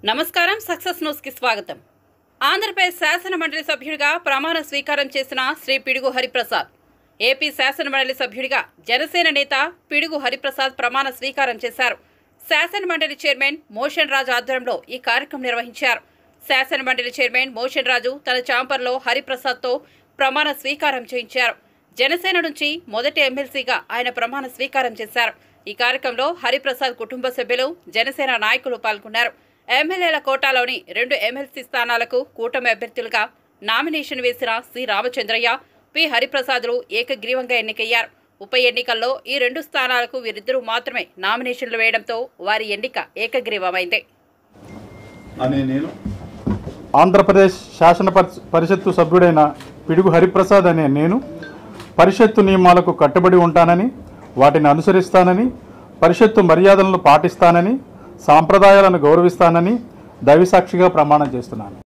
నమస్కారం. Success news కి స్వాగతం. ఆంధ్రప్రదేశ్ శాసన మండలి సభ్యుడిగా ప్రమాణ స్వీకారం చేసిన శ్రీ పిడుగు హరిప్రసాద్. ఏపీ శాసన మండలి సభ్యుడిగా జనసేన నేత పిడుగు హరిప్రసాద్ ప్రమాణ స్వీకారం చేశారు. శాసన మండలి చైర్మన్ మోషన్ రాజు ఆధ్వర్యంలో ఈ కార్యక్రమం నిర్వహించారు. శాసన మండలి చైర్మన్ మోషన్ రాజు తన ఛాంబర్లో హరిప్రసాద్తో ప్రమాణ స్వీకారం చేయించారు. జనసేన నుంచి మొదటి ఎమ్మెల్సీగా ఆయన ప్రమాణ స్వీకారం చేశారు. ఈ కార్యక్రమంలో హరిప్రసాద్ కుటుంబ సభ్యులు, జనసేన నాయకులు పాల్గొన్నారు. ఎమ్మెల్యేల కోటాలోని 2 ఎమ్మెల్సీ స్థానాలకు కూటమి అభ్యర్థులుగా నామినేషన్ వేసిన సి రామచంద్రయ్య, పి హరిప్రసాద్లు ఏకగ్రీవంగా ఎన్నికయ్యారు. ఉప ఎన్నికల్లో ఈ 2 స్థానాలకు వీరిద్దరూ మాత్రమే నామినేషన్లు వేయడంతో వారి ఎన్నిక ఏకగ్రీవమైంది. నేను ఆంధ్రప్రదేశ్ శాసన పరిషత్తు సభ్యుడైన పిడుగు హరిప్రసాద్ అనే నేను పరిషత్తు నియమాలకు కట్టుబడి ఉంటానని, వాటిని అనుసరిస్తానని, పరిషత్తు మర్యాదలను పాటిస్తానని, సాంప్రదాయాలను గౌరవిస్తానని దైవసాక్షిగా ప్రమాణం చేస్తున్నాను.